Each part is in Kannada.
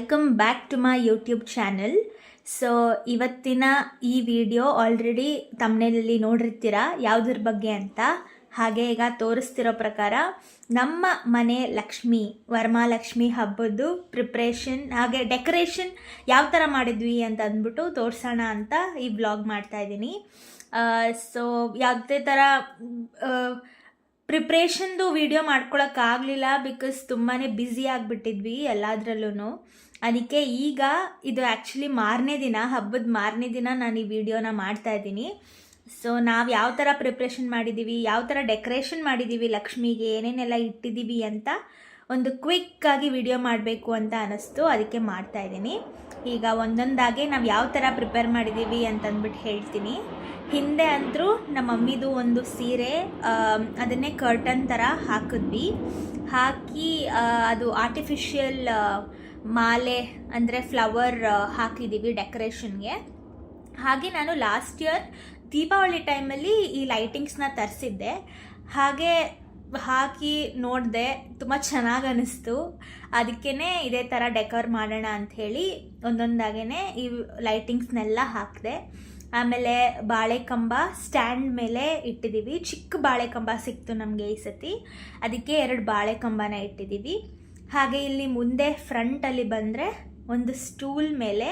Welcome back to my YouTube channel. So ಇವತ್ತಿನ ಈ ವಿಡಿಯೋ ಆಲ್ರೆಡಿ ತಮ್ಮನೇಲಿ ನೋಡಿರ್ತೀರ ಯಾವುದ್ರ ಬಗ್ಗೆ ಅಂತ. ಹಾಗೆ ಈಗ ತೋರಿಸ್ತಿರೋ ಪ್ರಕಾರ ನಮ್ಮ ಮನೆ ಲಕ್ಷ್ಮಿ ವರಮಹಾಲಕ್ಷ್ಮಿ ಹಬ್ಬದ್ದು ಪ್ರಿಪ್ರೇಷನ್ ಹಾಗೆ ಡೆಕೋರೇಷನ್ ಯಾವ ಥರ ಮಾಡಿದ್ವಿ ಅಂತ ಅಂದ್ಬಿಟ್ಟು ತೋರಿಸೋಣ ಅಂತ ಈ ವ್ಲಾಗ್ ಮಾಡ್ತಾ ಇದ್ದೀನಿ. ಸೊ ಯಾವುದೇ ಥರ ಪ್ರಿಪ್ರೇಷನ್ದು ವಿಡಿಯೋ ಮಾಡ್ಕೊಳಕ್ಕಾಗಲಿಲ್ಲ, ಬಿಕಾಸ್ ತುಂಬಾ ಬ್ಯುಸಿ ಆಗಿಬಿಟ್ಟಿದ್ವಿ ಎಲ್ಲದರಲ್ಲೂ. ಅದಕ್ಕೆ ಈಗ ಇದು ಆ್ಯಕ್ಚುಲಿ ಹಬ್ಬದ ಮಾರನೇ ದಿನ ನಾನು ಈ ವಿಡಿಯೋನ ಮಾಡ್ತಾ ಇದ್ದೀನಿ. ಸೊ ನಾವು ಯಾವ ಥರ ಪ್ರಿಪ್ರೇಷನ್ ಮಾಡಿದ್ದೀವಿ, ಯಾವ ಥರ ಡೆಕೋರೇಷನ್ ಮಾಡಿದ್ದೀವಿ, ಲಕ್ಷ್ಮಿಗೆ ಏನೇನೆಲ್ಲ ಇಟ್ಟಿದ್ದೀವಿ ಅಂತ ಒಂದು ಕ್ವಿಕ್ಕಾಗಿ ವಿಡಿಯೋ ಮಾಡಬೇಕು ಅಂತ ಅನ್ನಿಸ್ತು, ಅದಕ್ಕೆ ಮಾಡ್ತಾ ಇದ್ದೀನಿ. ಈಗ ಒಂದೊಂದಾಗೆ ನಾವು ಯಾವ ಥರ ಪ್ರಿಪೇರ್ ಮಾಡಿದ್ದೀವಿ ಅಂತಂದ್ಬಿಟ್ಟು ಹೇಳ್ತೀನಿ. ಹಿಂದೆ ಅಂತೂ ನಮ್ಮ ಮಮ್ಮಿದು ಒಂದು ಸೀರೆ, ಅದನ್ನೇ ಕರ್ಟನ್ ಥರ ಹಾಕಿ ಅದು ಆರ್ಟಿಫಿಷಿಯಲ್ ಮಾಲೆ ಅಂದರೆ ಫ್ಲವರ್ ಹಾಕಿದ್ದೀವಿ ಡೆಕೋರೇಷನ್ಗೆ. ಹಾಗೆ ನಾನು ಲಾಸ್ಟ್ ಇಯರ್ ದೀಪಾವಳಿ ಟೈಮಲ್ಲಿ ಈ ಲೈಟಿಂಗ್ಸ್ನ ತರಿಸಿದ್ದೆ. ಹಾಗೆ ಹಾಕಿ ನೋಡಿದೆ, ತುಂಬ ಚೆನ್ನಾಗಿ ಅನ್ನಿಸ್ತು. ಅದಕ್ಕೇ ಇದೇ ಥರ ಡೆಕೋರ್ ಮಾಡೋಣ ಅಂಥೇಳಿ ಒಂದೊಂದಾಗೇ ಈ ಲೈಟಿಂಗ್ಸ್ನೆಲ್ಲ ಹಾಕಿದೆ. ಆಮೇಲೆ ಬಾಳೆಕಂಬ ಸ್ಟ್ಯಾಂಡ್ ಮೇಲೆ ಇಟ್ಟಿದ್ದೀವಿ. ಚಿಕ್ಕ ಬಾಳೆಕಂಬ ಸಿಕ್ತು ನಮಗೆ ಈ ಸತಿ, ಅದಕ್ಕೆ 2 ಬಾಳೆಕಂಬನ ಇಟ್ಟಿದ್ದೀವಿ. ಹಾಗೆ ಇಲ್ಲಿ ಮುಂದೆ ಫ್ರಂಟಲ್ಲಿ ಬಂದರೆ ಒಂದು ಸ್ಟೂಲ್ ಮೇಲೆ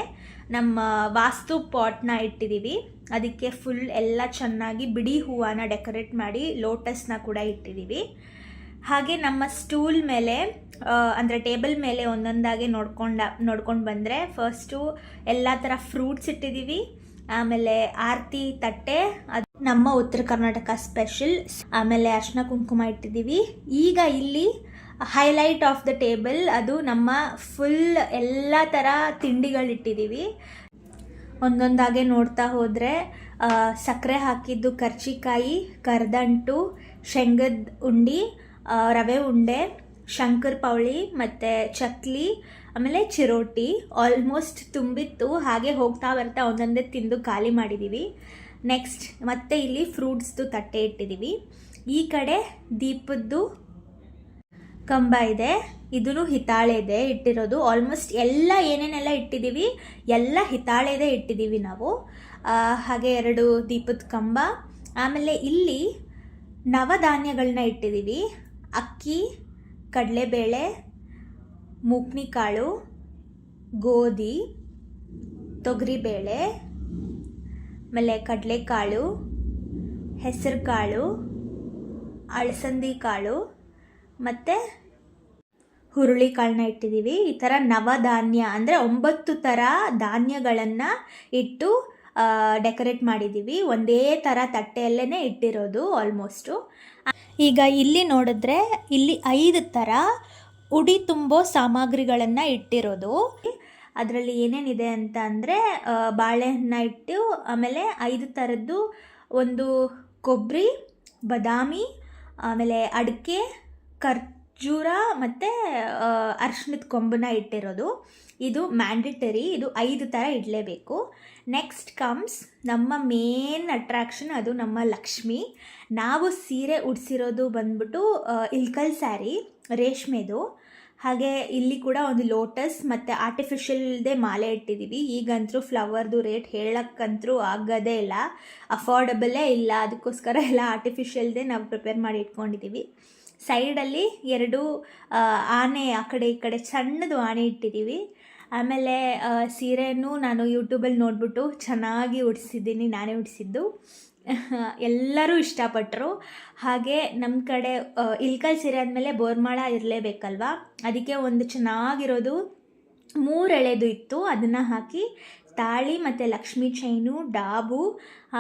ನಮ್ಮ ವಾಸ್ತು ಪಾಟ್ನ ಇಟ್ಟಿದ್ದೀವಿ. ಅದಕ್ಕೆ ಫುಲ್ ಎಲ್ಲ ಚೆನ್ನಾಗಿ ಬಿಡಿ ಹೂವನ್ನ ಡೆಕೋರೇಟ್ ಮಾಡಿ ಲೋಟಸ್ನ ಕೂಡ ಇಟ್ಟಿದ್ದೀವಿ. ಹಾಗೆ ನಮ್ಮ ಸ್ಟೂಲ್ ಮೇಲೆ ಅಂದರೆ ಟೇಬಲ್ ಮೇಲೆ ಒಂದೊಂದಾಗೆ ನೋಡ್ಕೊಂಡು ಬಂದರೆ ಫಸ್ಟು ಎಲ್ಲ ಥರ ಫ್ರೂಟ್ಸ್ ಇಟ್ಟಿದ್ದೀವಿ. ಆಮೇಲೆ ಆರತಿ ತಟ್ಟೆ, ಅದು ನಮ್ಮ ಉತ್ತರ ಕರ್ನಾಟಕ ಸ್ಪೆಷಲ್. ಆಮೇಲೆ ಅರ್ಶಿನ ಕುಂಕುಮ ಇಟ್ಟಿದ್ದೀವಿ. ಈಗ ಇಲ್ಲಿ ಹೈಲೈಟ್ ಆಫ್ ದ ಟೇಬಲ್, ಅದು ನಮ್ಮ ಫುಲ್ ಎಲ್ಲ ಥರ ತಿಂಡಿಗಳಿಟ್ಟಿದ್ದೀವಿ. ಒಂದೊಂದಾಗೆ ನೋಡ್ತಾ ಹೋದರೆ ಸಕ್ಕರೆ ಹಾಕಿದ್ದು ಕರ್ಚಿಕಾಯಿ, ಕರ್ದಂಟು, ಶೇಂಗದ ಉಂಡೆ, ರವೆ ಉಂಡೆ, ಶಂಕರ ಪೌಳಿ ಮತ್ತು ಚಕ್ಲಿ, ಆಮೇಲೆ ಚಿರೋಟಿ ಆಲ್ಮೋಸ್ಟ್ ತುಂಬಿತ್ತು. ಹಾಗೆ ಹೋಗ್ತಾ ಬರ್ತಾ ಒಂದೊಂದೇ ತಿಂದು ಖಾಲಿ ಮಾಡಿದ್ದೀವಿ. ನೆಕ್ಸ್ಟ್ ಮತ್ತೆ ಇಲ್ಲಿ ಫ್ರೂಟ್ಸ್ದು ತಟ್ಟೆ ಇಟ್ಟಿದ್ದೀವಿ. ಈ ಕಡೆ ದೀಪದ್ದು ಕಂಬ ಇದೆ, ಇದೂ ಹಿತಾಳೆದೆ ಇಟ್ಟಿರೋದು. ಆಲ್ಮೋಸ್ಟ್ ಎಲ್ಲ ಏನೇನೆಲ್ಲ ಇಟ್ಟಿದ್ದೀವಿ ಎಲ್ಲ ಹಿತಾಳೆದೇ ಇಟ್ಟಿದ್ದೀವಿ ನಾವು. ಹಾಗೆ 2 ದೀಪದ ಕಂಬ. ಆಮೇಲೆ ಇಲ್ಲಿ ನವಧಾನ್ಯಗಳನ್ನ ಇಟ್ಟಿದ್ದೀವಿ. ಅಕ್ಕಿ, ಕಡಲೆಬೇಳೆ, ಮೂಗ್ನಿಕಾಳು, ಗೋಧಿ, ತೊಗರಿಬೇಳೆ, ಆಮೇಲೆ ಕಡಲೆಕಾಳು, ಹೆಸರು ಕಾಳು, ಅಳಸಂದಿ ಕಾಳು ಮತ್ತು ಹುರುಳಿ ಕಾಳನ್ನ ಇಟ್ಟಿದ್ದೀವಿ. ಈ ಥರ ನವಧಾನ್ಯ ಅಂದರೆ 9 ಥರ ಧಾನ್ಯಗಳನ್ನು ಇಟ್ಟು ಡೆಕೋರೇಟ್ ಮಾಡಿದ್ದೀವಿ. ಒಂದೇ ಥರ ತಟ್ಟೆಯಲ್ಲೇ ಇಟ್ಟಿರೋದು ಆಲ್ಮೋಸ್ಟು. ಈಗ ಇಲ್ಲಿ ನೋಡಿದ್ರೆ ಇಲ್ಲಿ 5 ಥರ ಉಡಿ ತುಂಬೋ ಸಾಮಗ್ರಿಗಳನ್ನು ಇಟ್ಟಿರೋದು. ಅದರಲ್ಲಿ ಏನೇನಿದೆ ಅಂತ ಅಂದರೆ ಬಾಳೆಹಣ್ಣು ಇಟ್ಟು, ಆಮೇಲೆ 5 ಥರದ್ದು, ಒಂದು ಕೊಬ್ಬರಿ, ಬಾದಾಮಿ, ಆಮೇಲೆ ಅಡಿಕೆ, ಖರ್ಜೂರ ಮತ್ತು ಅರಿಶಿಣದ ಕೊಂಬನ್ನ ಇಟ್ಟಿರೋದು. ಇದು ಮ್ಯಾಂಡೇಟರಿ, ಇದು 5 ಥರ ಇಡಲೇಬೇಕು. ನೆಕ್ಸ್ಟ್ ಕಮ್ಸ್ ನಮ್ಮ ಮೇನ್ ಅಟ್ರಾಕ್ಷನ್, ಅದು ನಮ್ಮ ಲಕ್ಷ್ಮಿ. ನಾವು ಸೀರೆ ಉಡಿಸಿರೋದು ಬಂದ್ಬಿಟ್ಟು ಇಲ್ಕಲ್ ಸ್ಯಾರಿ ರೇಷ್ಮೆದು. ಹಾಗೆ ಇಲ್ಲಿ ಕೂಡ ಒಂದು ಲೋಟಸ್ ಮತ್ತು ಆರ್ಟಿಫಿಷಿಯಲ್ದೇ ಮಾಲೆ ಇಟ್ಟಿದ್ದೀವಿ. ಈಗಂತೂ ಫ್ಲವರ್ದು ರೇಟ್ ಹೇಳಕ್ಕಂತೂ ಆಗೋದೇ ಇಲ್ಲ, ಅಫೋರ್ಡಬಲೇ ಇಲ್ಲ. ಅದಕ್ಕೋಸ್ಕರ ಎಲ್ಲ ಆರ್ಟಿಫಿಷಿಯಲ್ದೇ ನಾವು ಪ್ರಿಪೇರ್ ಮಾಡಿ ಇಟ್ಕೊಂಡಿದ್ದೀವಿ. ಸೈಡಲ್ಲಿ 2 ಆನೆ, ಆ ಕಡೆ ಈ ಕಡೆ ಸಣ್ಣದು ಆನೆ ಇಟ್ಟಿದ್ದೀವಿ. ಆಮೇಲೆ ಸೀರೆನೂ ನಾನು ಯೂಟ್ಯೂಬಲ್ಲಿ ನೋಡಿಬಿಟ್ಟು ಚೆನ್ನಾಗಿ ಉಡಿಸಿದ್ದೀನಿ, ನಾನೇ ಉಡಿಸಿದ್ದು. ಎಲ್ಲರೂ ಇಷ್ಟಪಟ್ಟರು. ಹಾಗೆ ನಮ್ಮ ಕಡೆ ಇಲ್ಕಲ್ ಸೀರೆ ಆದಮೇಲೆ ಬೋರ್ಮಾಳ ಇರಲೇಬೇಕಲ್ವ, ಅದಕ್ಕೆ ಒಂದು ಚೆನ್ನಾಗಿರೋದು 3 ಎಳೆದು ಇತ್ತು, ಅದನ್ನು ಹಾಕಿ ತಾಳಿ ಮತ್ತು ಲಕ್ಷ್ಮಿ ಚೈನು, ಡಾಬು,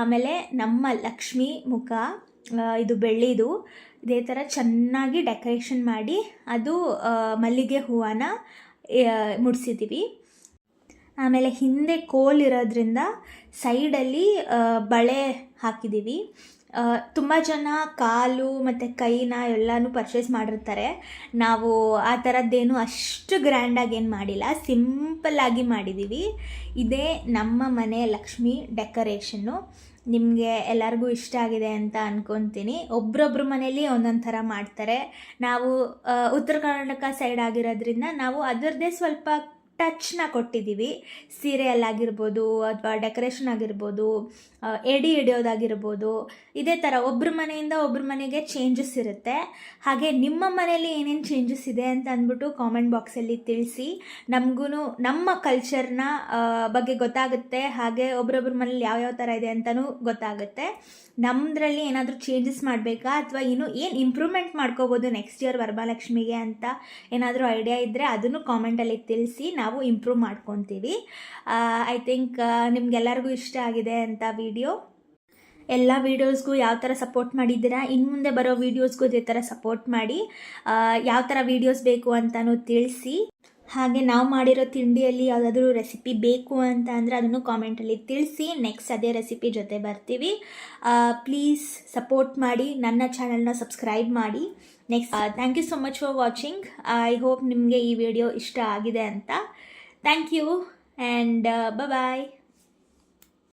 ಆಮೇಲೆ ನಮ್ಮ ಲಕ್ಷ್ಮಿ ಮುಖ, ಇದು ಬೆಳ್ಳಿದು, ಇದೇ ಥರ ಚೆನ್ನಾಗಿ ಡೆಕೋರೇಷನ್ ಮಾಡಿ ಅದು ಮಲ್ಲಿಗೆ ಹೂವನ್ನ ಮುಡಿಸಿದ್ದೀವಿ. ಆಮೇಲೆ ಹಿಂದೆ ಕೋಲಿರೋದ್ರಿಂದ ಸೈಡಲ್ಲಿ ಬಳೆ ಹಾಕಿದ್ದೀವಿ. ತುಂಬ ಜನ ಕಾಲು ಮತ್ತು ಕೈನ ಎಲ್ಲನೂ ಪರ್ಚೇಸ್ ಮಾಡಿರ್ತಾರೆ. ನಾವು ಆ ಥರದ್ದೇನು ಅಷ್ಟು ಗ್ರ್ಯಾಂಡಾಗಿ ಏನು ಮಾಡಿಲ್ಲ, ಸಿಂಪಲ್ಲಾಗಿ ಮಾಡಿದ್ದೀವಿ. ಇದೇ ನಮ್ಮ ಮನೆ ಲಕ್ಷ್ಮಿ ಡೆಕೋರೇಷನ್ನು. ನಿಮಗೆ ಎಲ್ಲರಿಗೂ ಇಷ್ಟ ಆಗಿದೆ ಅಂತ ಅಂದ್ಕೊತೀನಿ. ಒಬ್ರೊಬ್ರ ಮನೇಲಿ ಒಂದೊಂದು ಥರ ಮಾಡ್ತಾರೆ. ನಾವು ಉತ್ತರ ಕರ್ನಾಟಕ ಸೈಡ್ ಆಗಿರೋದ್ರಿಂದ ನಾವು ಅದರದ್ದೇ ಸ್ವಲ್ಪ ಟಚ್ನ ಕೊಟ್ಟಿದ್ದೀವಿ. ಸೀರೆಯಲ್ಲಾಗಿರ್ಬೋದು ಅಥವಾ ಡೆಕೋರೇಷನ್ ಆಗಿರ್ಬೋದು, ಎಡೆ ಹಿಡಿಯೋದಾಗಿರ್ಬೋದು, ಇದೇ ಥರ ಒಬ್ಬರ ಮನೆಯಿಂದ ಒಬ್ಬರ ಮನೆಗೆ ಚೇಂಜಸ್ ಇರುತ್ತೆ. ಹಾಗೆ ನಿಮ್ಮ ಮನೆಯಲ್ಲಿ ಏನೇನು ಚೇಂಜಸ್ ಇದೆ ಅಂತ ಅಂದ್ಬಿಟ್ಟು ಕಾಮೆಂಟ್ ಬಾಕ್ಸಲ್ಲಿ ತಿಳಿಸಿ. ನಮಗೂ ನಮ್ಮ ಕಲ್ಚರ್ನ ಬಗ್ಗೆ ಗೊತ್ತಾಗುತ್ತೆ. ಹಾಗೆ ಒಬ್ರೊಬ್ರ ಮನೇಲಿ ಯಾವ್ಯಾವ ಥರ ಇದೆ ಅಂತಲೂ ಗೊತ್ತಾಗುತ್ತೆ. ನಮ್ಮದ್ರಲ್ಲಿ ಏನಾದರೂ ಚೇಂಜಸ್ ಮಾಡಬೇಕಾ ಅಥವಾ ಇನ್ನೂ ಏನು ಇಂಪ್ರೂವ್ಮೆಂಟ್ ಮಾಡ್ಕೋಬೋದು ನೆಕ್ಸ್ಟ್ ಇಯರ್ ವರಮಹಾಲಕ್ಷ್ಮಿಗೆ ಅಂತ ಏನಾದರೂ ಐಡಿಯಾ ಇದ್ದರೆ ಅದನ್ನು ಕಾಮೆಂಟಲ್ಲಿ ತಿಳಿಸಿ. ನಾವು ಇಂಪ್ರೂವ್ ಮಾಡ್ಕೊತೀವಿ. ಐ ಥಿಂಕ್ ನಿಮ್ಗೆಲ್ಲರಿಗೂ ಇಷ್ಟ ಆಗಿದೆ ಅಂತ ವಿಡಿಯೋ. ಎಲ್ಲ ವೀಡಿಯೋಸ್ಗೂ ಯಾವ ಥರ ಸಪೋರ್ಟ್ ಮಾಡಿದ್ದೀರಾ, ಇನ್ನು ಮುಂದೆ ಬರೋ ವೀಡಿಯೋಸ್ಗೂ ಇದೇ ಥರ ಸಪೋರ್ಟ್ ಮಾಡಿ. ಯಾವ ಥರ ವೀಡಿಯೋಸ್ ಬೇಕು ಅಂತಲೂ ತಿಳಿಸಿ. ಹಾಗೆ ನಾವು ಮಾಡಿರೋ ತಿಂಡಿಯಲ್ಲಿ ಯಾವುದಾದ್ರೂ ರೆಸಿಪಿ ಬೇಕು ಅಂತ ಅಂದರೆ ಅದನ್ನು ಕಾಮೆಂಟಲ್ಲಿ ತಿಳಿಸಿ. ನೆಕ್ಸ್ಟ್ ಅದೇ ರೆಸಿಪಿ ಜೊತೆ ಬರ್ತೀವಿ. ಪ್ಲೀಸ್ ಸಪೋರ್ಟ್ ಮಾಡಿ, ನನ್ನ ಚಾನಲ್ನ ಸಬ್ಸ್ಕ್ರೈಬ್ ಮಾಡಿ. Next thank you so much for watching. I hope ನಿಮಗೆ ಈ ವಿಡಿಯೋ ಇಷ್ಟ ಆಗಿದೆ ಅಂತ. Thank you and bye.